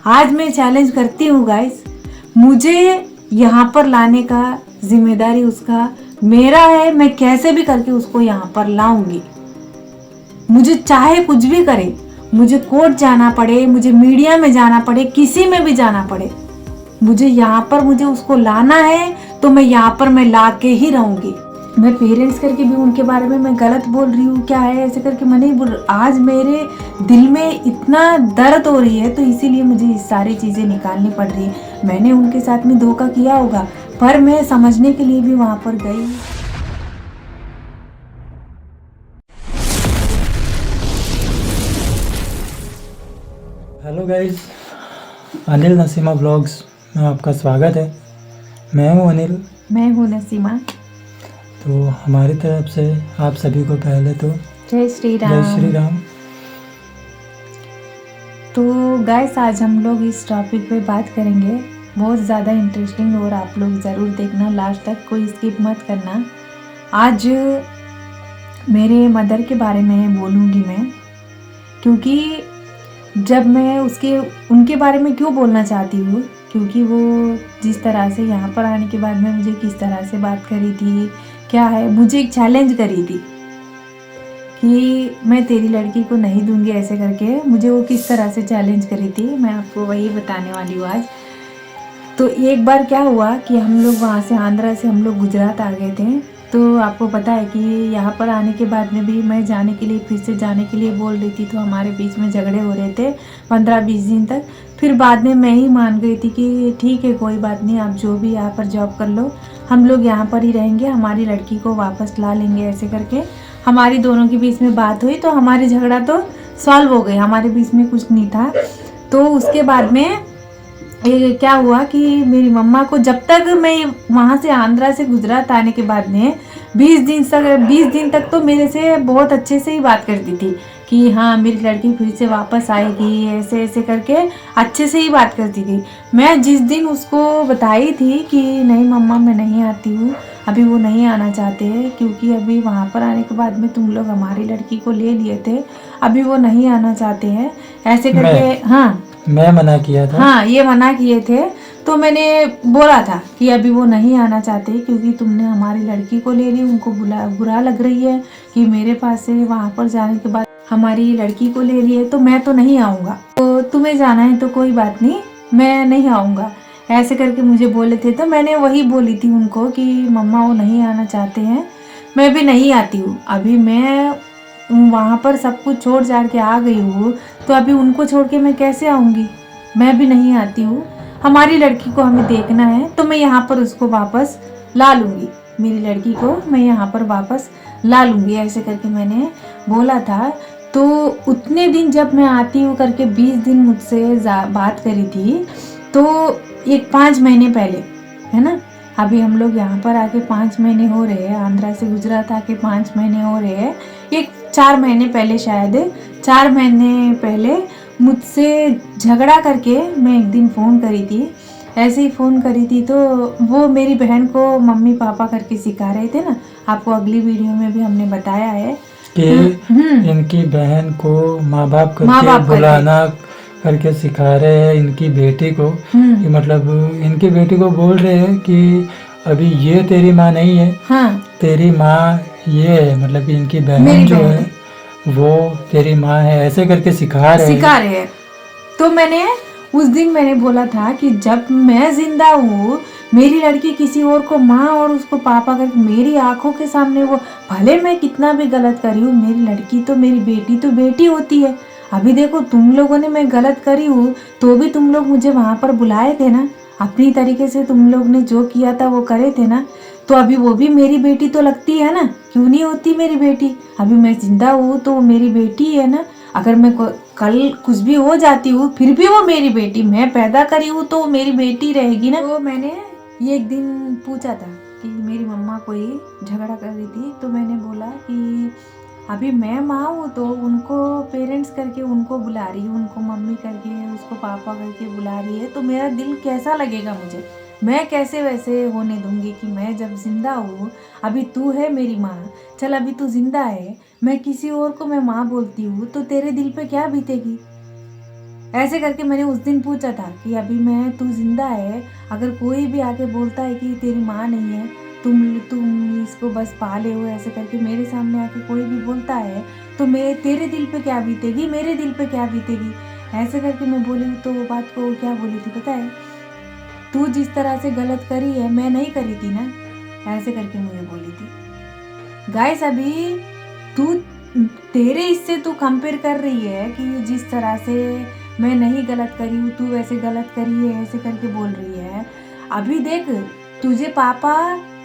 आज मैं चैलेंज करती हूँ गाइस, मुझे यहाँ पर लाने का जिम्मेदारी उसका मेरा है। मैं कैसे भी करके उसको यहाँ पर लाऊंगी, मुझे चाहे कुछ भी करे, मुझे कोर्ट जाना पड़े, मुझे मीडिया में जाना पड़े, किसी में भी जाना पड़े, मुझे यहाँ पर मुझे उसको लाना है तो मैं यहाँ पर मैं ला के ही रहूंगी। मैं पेरेंट्स करके भी उनके बारे में मैं गलत बोल रही हूँ क्या है, ऐसे करके मैं नहीं बोल रही। आज मेरे दिल में इतना दर्द हो रही है तो इसीलिए मुझे ये सारी चीज़ें निकालनी पड़ रही है। मैंने उनके साथ में धोखा किया होगा, पर मैं समझने के लिए भी वहाँ पर गई। Hello guys, Anil Naseema blogs में आपका स्वागत है। मैं हूं अनिल। मैं हूँ नसीमा। तो हमारी तरफ से आप सभी को पहले तो जय श्री राम। जय श्री राम। तो गाइस, आज हम लोग इस टॉपिक पे बात करेंगे, बहुत ज़्यादा इंटरेस्टिंग, और आप लोग ज़रूर देखना लास्ट तक, कोई स्किप मत करना। आज मेरे मदर के बारे में बोलूँगी मैं, क्योंकि जब मैं उनके बारे में क्यों बोलना चाहती हूँ, क्योंकि वो जिस तरह से यहाँ पर आने के बाद में मुझे किस तरह से बात करी थी, क्या है, मुझे एक चैलेंज करी थी कि मैं तेरी लड़की को नहीं दूंगी, ऐसे करके मुझे वो किस तरह से चैलेंज करी थी, मैं आपको वही बताने वाली हूँ आज। तो एक बार क्या हुआ कि हम लोग वहाँ से आंध्रा से हम लोग गुजरात आ गए थे। तो आपको पता है कि यहाँ पर आने के बाद में भी मैं जाने के लिए, फिर से जाने के लिए बोल रही थी, तो हमारे बीच में झगड़े हो रहे थे 15-20 दिन तक। फिर बाद में मैं ही मान गई थी कि ठीक है, कोई बात नहीं, आप जो भी यहाँ पर जॉब कर लो, हम लोग यहाँ पर ही रहेंगे, हमारी लड़की को वापस ला लेंगे, ऐसे करके हमारी दोनों के बीच में बात हुई। तो हमारी झगड़ा तो सॉल्व हो गई, हमारे बीच में कुछ नहीं था। तो उसके बाद में ये क्या हुआ कि मेरी मम्मा को, जब तक मैं वहाँ से आंध्रा से गुजरात आने के बाद में 20 दिन तक तो मेरे से बहुत अच्छे से ही बात करती थी कि हाँ मेरी लड़की फिर से वापस आएगी, ऐसे ऐसे करके अच्छे से ही बात करती थी। मैं जिस दिन उसको बताई थी कि नहीं मम्मा मैं नहीं आती हूँ, अभी वो नहीं आना चाहते हैं, क्योंकि अभी वहाँ पर आने के बाद में तुम लोग हमारी लड़की को ले लिए थे, अभी वो नहीं आना चाहते हैं, ऐसे करके। हाँ, मैं मना किया था। हाँ, ये मना किए थे। तो मैंने बोला था कि अभी वो नहीं आना चाहते, क्योंकि तुमने हमारी लड़की को ले ली, उनको बुरा लग रही है कि मेरे पास से वहाँ पर जाने के बाद हमारी लड़की को ले लिए, तो मैं तो नहीं आऊँगा, तो तुम्हें जाना है तो कोई बात नहीं, मैं नहीं आऊँगा, ऐसे करके मुझे बोले थे। तो मैंने वही बोली थी उनको कि मम्मा वो नहीं आना चाहते हैं, मैं भी नहीं आती हूँ, अभी मैं वहाँ पर सब कुछ छोड़ छाड़ के आ गई हूँ, तो अभी उनको छोड़ के मैं कैसे आऊँगी, मैं भी नहीं आती हूँ, हमारी लड़की को हमें देखना है, तो मैं यहाँ पर उसको वापस ला लूँगी, मेरी लड़की को मैं यहाँ पर वापस ला लूँगी, ऐसे करके मैंने बोला था। तो उतने दिन जब मैं आती हूँ करके 20 दिन मुझसे बात करी थी, तो एक 5 महीने पहले, है ना, अभी हम लोग यहाँ पर आके 5 महीने हो रहे हैं, आंध्रा से गुजरात आके 5 महीने हो रहे हैं, एक 4 महीने पहले, शायद 4 महीने पहले मुझसे झगड़ा करके मैं एक दिन फ़ोन करी थी, ऐसे ही फ़ोन करी थी। तो वो मेरी बहन को मम्मी पापा करके सिखा रहे थे ना, आपको अगली वीडियो में भी हमने बताया है कि इनकी बहन को माँ बाप माँ बाप करके बुलाना करके सिखा रहे हैं इनकी बेटी को, कि मतलब इनकी बेटी को बोल रहे हैं कि अभी ये तेरी माँ नहीं है, हाँ, तेरी माँ ये है, मतलब कि इनकी बहन जो है वो तेरी माँ है, ऐसे करके सिखा रहे हैं। तो मैंने उस दिन मैंने बोला था कि जब मैं जिंदा हूँ, मेरी लड़की किसी और को माँ और उसको पापा करके मेरी आंखों के सामने, वो भले मैं कितना भी गलत करी हूँ, मेरी लड़की तो, मेरी बेटी तो बेटी होती है। अभी देखो तुम लोगों ने, मैं गलत करी हूँ तो भी तुम लोग मुझे वहाँ पर बुलाए थे ना, अपनी तरीके से तुम लोग ने जो किया था वो करे थे ना, तो अभी वो भी मेरी बेटी तो लगती है ना, क्यों नहीं होती मेरी बेटी, अभी मैं जिंदा हूँ तो मेरी बेटी है ना, अगर मैं कल कुछ भी हो जाती हूँ फिर भी वो मेरी बेटी, मैं पैदा करी हूँ तो वो मेरी बेटी रहेगी ना। तो मैंने ये एक दिन पूछा था कि मेरी मम्मा कोई झगड़ा कर रही थी, तो मैंने बोला कि अभी मैं माँ हूँ तो उनको पेरेंट्स करके उनको बुला रही हूँ, उनको मम्मी करके, उसको पापा करके बुला रही है, तो मेरा दिल कैसा लगेगा, मुझे, मैं कैसे वैसे होने दूंगी कि मैं जब जिंदा हूँ, अभी तू है मेरी माँ, चल अभी तू जिंदा है, मैं किसी और को मैं माँ बोलती हूँ, तो तेरे दिल पे क्या बीतेगी, ऐसे करके मैंने उस दिन पूछा था कि अभी मैं तू जिंदा है, अगर कोई भी आके बोलता है कि तेरी माँ नहीं है, तुम इसको बस पाले हो, ऐसे करके मेरे सामने आके कोई भी बोलता है तो तेरे दिल पे क्या बीतेगी, मेरे दिल पे क्या बीतेगी। ऐसे करके मैं बोली तो वो बात को क्या बोली थी पता है, तू जिस तरह से गलत करी है मैं नहीं करी थी ना, ऐसे करके मुझे बोली थी। गाइस अभी तू तेरे इससे तू कंपेयर कर रही है कि जिस तरह से मैं नहीं गलत करी हूँ तू वैसे गलत करी है, ऐसे करके बोल रही है। अभी देख तुझे पापा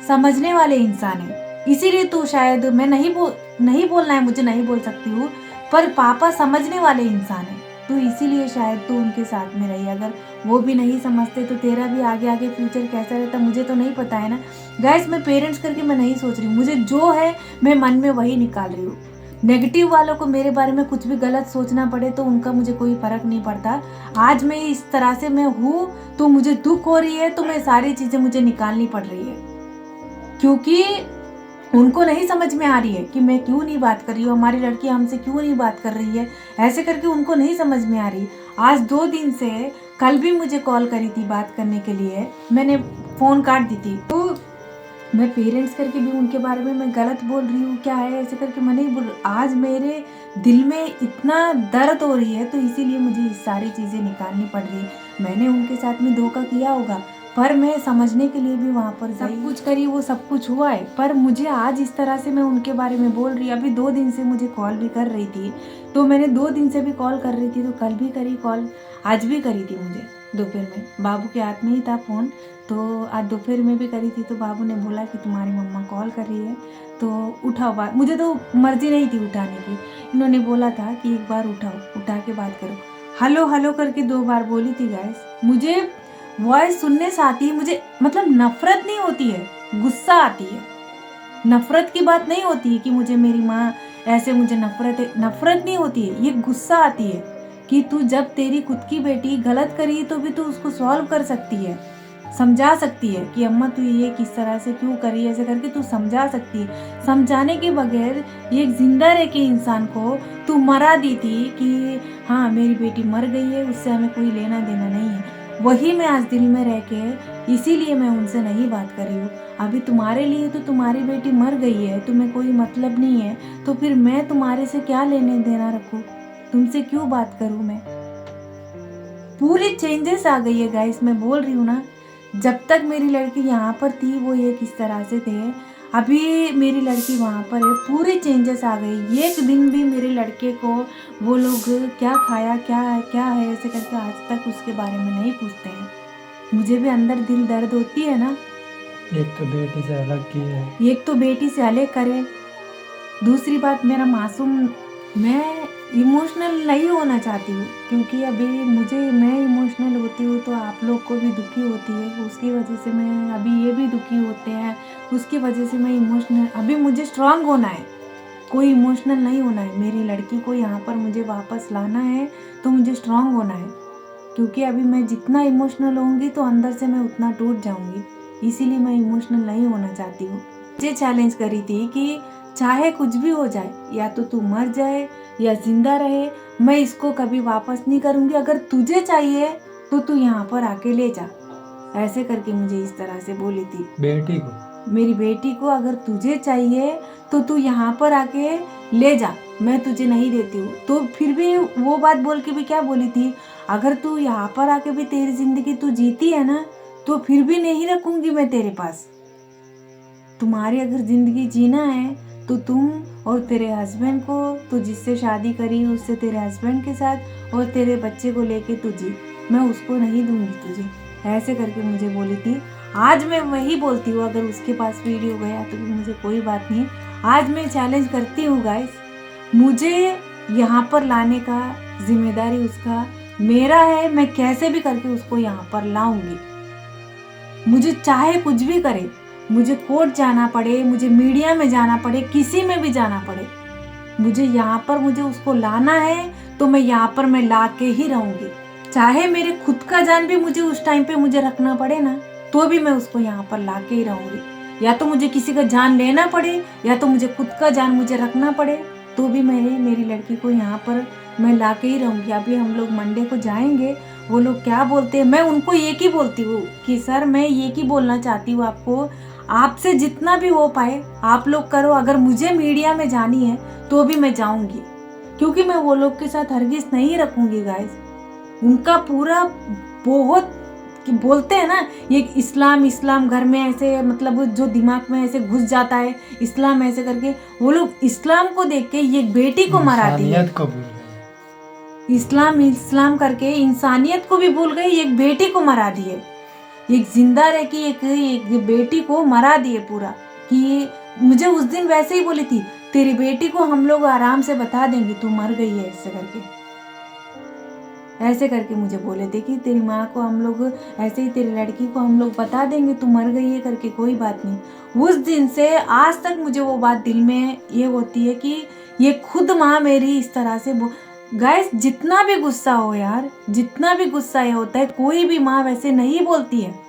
समझने वाले इंसान है, इसीलिए तू शायद मैं नहीं बोलना है, मुझे नहीं बोल सकती हूँ, पर पापा समझने वाले इंसान है, तू इसीलिए शायद तू उनके साथ में रही। अगर वो भी नहीं समझते तो तेरा भी आगे आगे फ्यूचर कैसा रहता मुझे तो नहीं पता है ना। गाइस मैं पेरेंट्स करके मैं नहीं सोच रही हूँ, मुझे जो है मैं मन में वही निकाल रही हूँ। नेगेटिव वालों को मेरे बारे में कुछ भी गलत सोचना पड़े तो उनका मुझे कोई फर्क नहीं पड़ता। आज मैं इस तरह से मैं हूँ तो मुझे दुख हो रही है, तो मैं सारी चीजें मुझे निकालनी पड़ रही है, क्योंकि उनको नहीं समझ में आ रही है कि मैं क्यों नहीं बात कर रही हूँ, हमारी लड़की हमसे क्यों नहीं बात कर रही है, ऐसे करके उनको नहीं समझ में आ रही। आज 2 दिन से, कल भी मुझे कॉल करी थी बात करने के लिए, मैंने फोन काट दी थी। तो मैं पेरेंट्स करके भी उनके बारे में मैं गलत बोल रही हूँ क्या है, ऐसे करके मैं नहीं बोल रही। आज मेरे दिल में इतना दर्द हो रही है तो इसीलिए मुझे ये सारी चीज़ें निकालनी पड़ रही है। मैंने उनके साथ में धोखा किया होगा, पर मैं समझने के लिए भी वहाँ पर सब कुछ करी, वो सब कुछ हुआ है, पर मुझे आज इस तरह से मैं उनके बारे में बोल रही। अभी 2 दिन से मुझे कॉल भी कर रही थी, तो मैंने 2 दिन से भी कॉल कर रही थी, तो कल भी करी कॉल, आज भी करी थी मुझे दोपहर में, बाबू के हाथ में ही था फ़ोन, तो आज दोपहर में भी करी थी। तो बाबू ने बोला कि तुम्हारी मम्मा कॉल कर रही है तो उठाओ बात, मुझे तो मर्जी नहीं थी उठाने की, इन्होंने बोला था कि एक बार उठाओ, उठा के बात करो। हेलो हेलो करके 2 बार बोली थी गाइस। मुझे वॉइस सुनने से आती है, मुझे मतलब नफरत नहीं होती है, गुस्सा आती है। नफरत की बात नहीं होती है कि मुझे मेरी माँ ऐसे मुझे नफरत है, नफरत नहीं होती है, ये गुस्सा आती है कि तू जब तेरी खुद की बेटी गलत करी तो भी तू उसको सॉल्व कर सकती है, समझा सकती है कि अम्मा तू ये किस तरह से क्यों करी, ऐसे करके तू समझा सकती है। समझाने के बगैर एक जिंदा रह के इंसान को तू मरा दी थी कि हाँ मेरी बेटी मर गई है, उससे हमें कोई लेना देना नहीं है। वही मैं आज दिल में रह के इसीलिए मैं उनसे नहीं बात कर रही हूँ। अभी तुम्हारे लिए तो तुम्हारी बेटी मर गई है, तुम्हें कोई मतलब नहीं है, तो फिर मैं तुम्हारे से क्या लेने देना रखूँ, तुमसे क्यों बात करूँ मैं। पूरी चेंजेस आ गई है गाइस, मैं बोल रही हूँ ना, जब तक मेरी लड़की यहाँ पर थी वो ये किस तरह से थे, अभी मेरी लड़की वहाँ पर है, पूरे चेंजेस आ गए। एक दिन भी मेरे लड़के को वो लोग क्या खाया क्या है ऐसे करके आज तक उसके बारे में नहीं पूछते हैं। मुझे भी अंदर दिल दर्द होती है ना, एक तो बेटी से अलग की है, एक तो बेटी से अलग करे, दूसरी बात मेरा मासूम, मैं इमोशनल नहीं होना चाहती हूँ, क्योंकि अभी मैं इमोशनल होती हूँ तो आप लोग को भी दुखी होती है, उसकी वजह से मैं अभी ये भी दुखी होते हैं, उसकी वजह से मैं इमोशनल, अभी मुझे स्ट्रांग होना है, कोई इमोशनल नहीं होना है। मेरी लड़की को यहाँ पर मुझे वापस लाना है तो मुझे स्ट्रांग होना है, क्योंकि अभी मैं जितना इमोशनल होंगी तो अंदर से मैं उतना टूट जाऊंगी, इसीलिए मैं इमोशनल नहीं होना चाहती हूँ। मुझे चैलेंज करी थी कि चाहे कुछ भी हो जाए, या तो तू मर जाए या जिंदा रहे, मैं इसको कभी वापस नहीं करूंगी, अगर तुझे चाहिए तो तू यहाँ पर आके ले जा, ऐसे करके मुझे इस तरह से बोली थी। बेटी को, मेरी बेटी को अगर तुझे चाहिए तो तू यहाँ पर आके ले जा, मैं तुझे नहीं देती हूँ। तो फिर भी वो बात बोल के भी क्या बोली थी, अगर तू यहाँ पर आके भी तेरी जिंदगी तू जीती है ना तो फिर भी नहीं रखूंगी मैं तेरे पास। तुम्हारी अगर जिंदगी जीना है तो तुम और तेरे हस्बैंड को, तो जिससे शादी करी उससे तेरे हस्बैंड के साथ और तेरे बच्चे को लेके तू जी, मैं उसको नहीं दूंगी तुझे, ऐसे करके मुझे बोली थी। आज मैं वही बोलती हूँ, अगर उसके पास वीडियो गया तो भी मुझे कोई बात नहीं, आज मैं चैलेंज करती हूँ गाइस, मुझे यहाँ पर लाने का जिम्मेदारी उसका मेरा है, मैं कैसे भी करके उसको यहाँ पर लाऊंगी, मुझे चाहे कुछ भी करे, मुझे कोर्ट जाना पड़े, मुझे मीडिया में जाना पड़े, किसी में भी जाना पड़े, मुझे यहाँ पर मुझे उसको लाना है तो मैं यहाँ पर मैं ला के ही रहूंगी, चाहे मेरे खुद का जान भी मुझे उस टाइम पे मुझे रखना पड़े ना तो भी मैं उसको यहाँ पर ला के ही रहूंगी, या तो मुझे किसी का जान लेना पड़े या तो मुझे खुद का जान मुझे रखना पड़े, तो भी मेरी लड़की को यहाँ पर मैं ला के ही रहूँगी। अभी हम लोग मंडे को जाएंगे, वो लोग क्या बोलते हैं, मैं उनको एक ही बोलती हूँ कि सर मैं एक ही बोलना चाहती हूँ आपको, आपसे जितना भी हो पाए आप लोग करो। अगर मुझे मीडिया में जानी है तो भी मैं जाऊँगी, क्योंकि मैं वो लोग के साथ हरगिज नहीं रखूँगी गाइस। उनका पूरा बहुत कि बोलते हैं ना ये इस्लाम इस्लाम घर में ऐसे, मतलब जो दिमाग में ऐसे घुस जाता है इस्लाम ऐसे करके, वो लोग इस्लाम को देख के ये बेटी को मरा दी है। इंसानियत को भूल गए। इस्लाम इस्लाम करके इंसानियत को भी भूल गई, एक बेटी को मरा दिए, एक जिंदा रह के एक बेटी को मरा दिए पूरा। कि मुझे उस दिन वैसे ही बोली थी, तेरी बेटी को हम लोग आराम से बता देंगे तू मर गई है, ऐसे करके मुझे बोले थे कि तेरी माँ को हम लोग ऐसे ही, तेरी लड़की को हम लोग बता देंगे तू मर गई है करके, कोई बात नहीं। उस दिन से आज तक मुझे वो बात दिल में ये होती है कि ये खुद माँ मेरी इस तरह से गाइस, जितना भी गुस्सा हो यार, जितना भी गुस्सा ये होता है, कोई भी माँ वैसे नहीं बोलती है।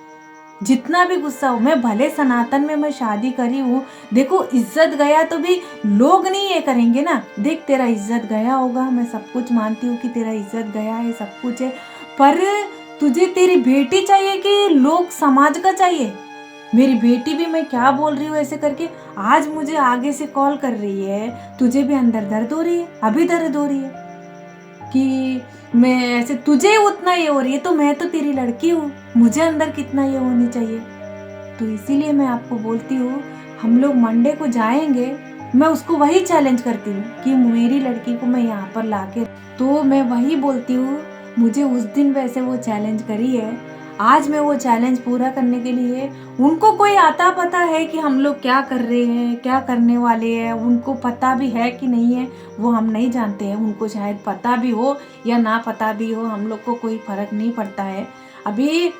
जितना भी गुस्सा हो, मैं भले सनातन में मैं शादी करी हूँ, देखो इज्जत गया तो भी लोग नहीं ये करेंगे ना, देख तेरा इज्जत गया होगा, मैं सब कुछ मानती हूँ कि तेरा इज्जत गया है, सब कुछ है, पर तुझे तेरी बेटी चाहिए कि लोग समाज का चाहिए? मेरी बेटी भी मैं क्या बोल रही हूँ ऐसे करके, आज मुझे आगे से कॉल कर रही है, तुझे भी अंदर दर्द हो रही है, अभी दर्द हो रही है कि मैं ऐसे, तुझे उतना ये हो रही है तो मैं तो तेरी लड़की हूँ, मुझे अंदर कितना ये होनी चाहिए। तो इसीलिए मैं आपको बोलती हूँ हम लोग मंडे को जाएंगे, मैं उसको वही चैलेंज करती हूँ कि मेरी लड़की को मैं यहाँ पर लाके, तो मैं वही बोलती हूँ, मुझे उस दिन वैसे वो चैलेंज करी है, आज मैं वो चैलेंज पूरा करने के लिए, उनको कोई आता पता है कि हम लोग क्या कर रहे हैं, क्या करने वाले हैं, उनको पता भी है कि नहीं है वो हम नहीं जानते हैं, उनको शायद पता भी हो या ना पता भी हो, हम लोग को कोई फर्क नहीं पड़ता है। अभी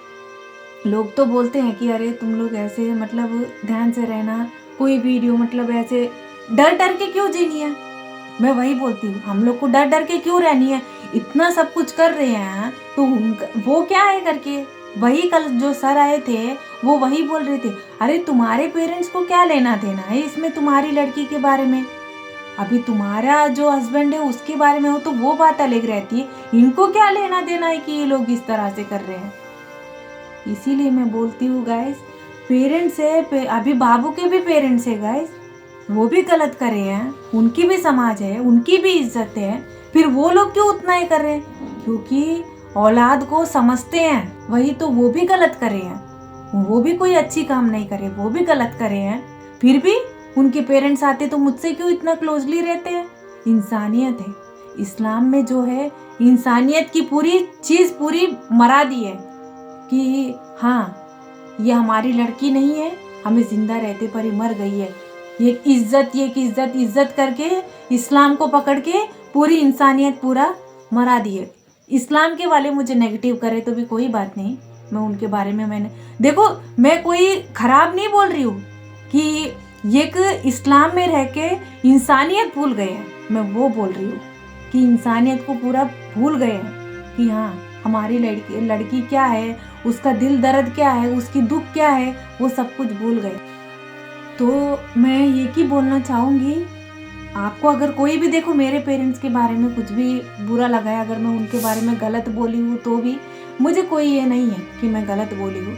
लोग तो बोलते हैं कि अरे तुम लोग ऐसे मतलब ध्यान से रहना, कोई वीडियो मतलब ऐसे डर डर के क्यों जीनी है। मैं वही बोलती हूँ, हम लोग को डर डर के क्यों रहनी है, इतना सब कुछ कर रहे हैं तो उनका वो क्या है करके। वही कल जो सर आए थे वो वही बोल रहे थे, अरे तुम्हारे पेरेंट्स को क्या लेना देना है इसमें, तुम्हारी लड़की के बारे में, अभी तुम्हारा जो हस्बैंड है उसके बारे में हो तो वो बात अलग रहती है, इनको क्या लेना देना है कि ये लोग इस तरह से कर रहे हैं। इसीलिए मैं बोलती हूँ गाइस, पेरेंट्स है, अभी बाबू के भी पेरेंट्स है गाइस, वो भी गलत करे हैं, उनकी भी समाज है, उनकी भी इज्जत है, फिर वो लोग क्यों उतना ही कर रहे हैं, क्योंकि औलाद को समझते हैं, वही तो वो भी गलत करे हैं, वो भी कोई अच्छी काम नहीं करे, वो भी गलत करे हैं, फिर भी उनके पेरेंट्स आते तो मुझसे क्यों इतना क्लोजली रहते हैं। इंसानियत है, इस्लाम में जो है इंसानियत की पूरी चीज़ पूरी मरा दी है कि हाँ ये हमारी लड़की नहीं है, हमें जिंदा रहते पर ही मर गई है, ये इज्जत करके इस्लाम को पकड़ के पूरी इंसानियत पूरा मरा दी है। इस्लाम के वाले मुझे नेगेटिव करे तो भी कोई बात नहीं, मैं उनके बारे में मैंने देखो, मैं कोई खराब नहीं बोल रही हूँ कि एक इस्लाम में रह के इंसानियत भूल गए हैं, मैं वो बोल रही हूँ कि इंसानियत को पूरा भूल गए हैं कि हाँ हमारी लड़की क्या है, उसका दिल दर्द क्या है, उसकी दुख क्या है, वो सब कुछ भूल गए। तो मैं ये ही बोलना चाहूँगी आपको, अगर कोई भी देखो मेरे पेरेंट्स के बारे में कुछ भी बुरा लगा है, अगर मैं उनके बारे में गलत बोली हूँ तो भी मुझे कोई ये नहीं है कि मैं गलत बोली हूँ,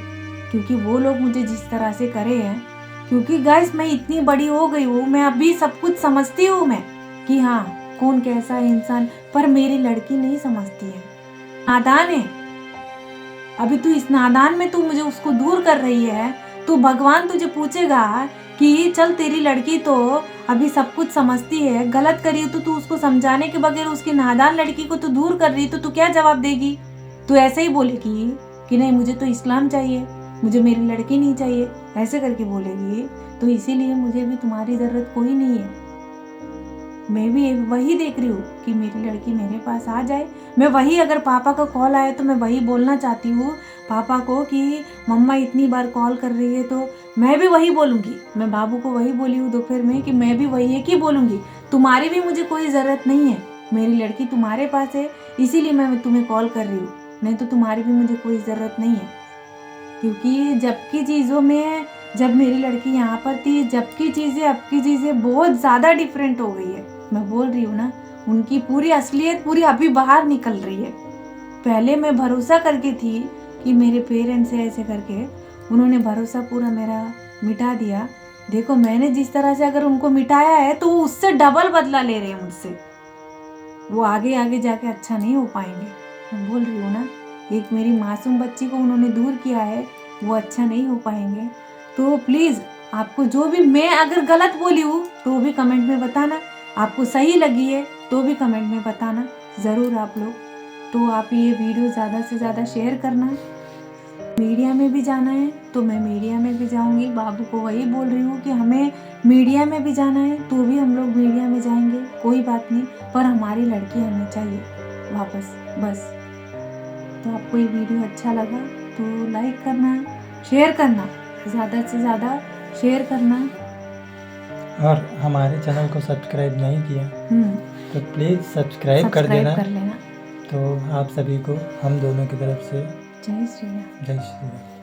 क्योंकि वो लोग मुझे जिस तरह से करे हैं, क्योंकि गाइस मैं इतनी बड़ी हो गई हूँ, मैं अभी सब कुछ समझती हूँ मैं कि हाँ कौन कैसा है इंसान, पर मेरी लड़की नहीं समझती है, नादान है। अभी तू इस नादान में तू मुझे उसको दूर कर रही है, तो भगवान तुझे पूछेगा कि चल तेरी लड़की तो अभी सब कुछ समझती है, गलत करी तो तू उसको समझाने के बगैर उसकी नादान लड़की को तो दूर कर रही, तो तू क्या जवाब देगी। तू ऐसे ही बोलेगी कि नहीं मुझे तो इस्लाम चाहिए, मुझे मेरी लड़की नहीं चाहिए, ऐसे करके बोलेगी। तो इसीलिए मुझे भी तुम्हारी ज़रूरत कोई नहीं है, मैं भी वही देख रही हूँ कि मेरी लड़की मेरे पास आ जाए। मैं वही, अगर पापा का कॉल आए तो मैं वही बोलना चाहती हूँ पापा को कि मम्मा इतनी बार कॉल कर रही है, तो मैं भी वही बोलूँगी। मैं बाबू को वही बोली हूँ दोपहर में कि मैं भी वही है कि बोलूँगी, तुम्हारी भी मुझे कोई ज़रूरत नहीं है, मेरी लड़की तुम्हारे पास है, इसीलिए मैं तुम्हें कॉल कर रही हूँ, नहीं तो तुम्हारी भी मुझे कोई ज़रूरत नहीं है। क्योंकि जबकि चीज़ों में, जब मेरी लड़की यहाँ पर थी, जबकि चीज़ें अब की चीज़ें बहुत ज़्यादा डिफरेंट हो गई है। मैं बोल रही हूँ ना, उनकी पूरी असलियत पूरी अभी बाहर निकल रही है। पहले मैं भरोसा करके थी कि मेरे पेरेंट्स है ऐसे करके, उन्होंने भरोसा पूरा मेरा मिटा दिया। देखो मैंने जिस तरह से अगर उनको मिटाया है तो वो उससे डबल बदला ले रहे हैं मुझसे। वो आगे आगे जाके अच्छा नहीं हो पाएंगे। मैं बोल रही हूँ ना, एक मेरी मासूम बच्ची को उन्होंने दूर किया है, वो अच्छा नहीं हो पाएंगे। तो प्लीज़ आपको जो भी मैं अगर गलत बोली हूँ तो भी कमेंट में बताना, आपको सही लगी है तो भी कमेंट में बताना ज़रूर आप लोग। तो आप ये वीडियो ज़्यादा से ज़्यादा शेयर करना। मीडिया में भी जाना है तो मैं मीडिया में भी जाऊंगी। बाबू को वही बोल रही हूँ कि हमें मीडिया में भी जाना है तो भी हम लोग मीडिया में जाएंगे, कोई बात नहीं, पर हमारी लड़की हमें चाहिए वापस, बस। तो आपको ये वीडियो अच्छा लगा तो लाइक करना, शेयर करना, ज़्यादा से ज़्यादा शेयर करना। और हमारे चैनल को सब्सक्राइब नहीं किया तो प्लीज़ सब्सक्राइब कर देना। कर लेना। तो आप सभी को हम दोनों की तरफ से जय श्री राम। जय श्री राम।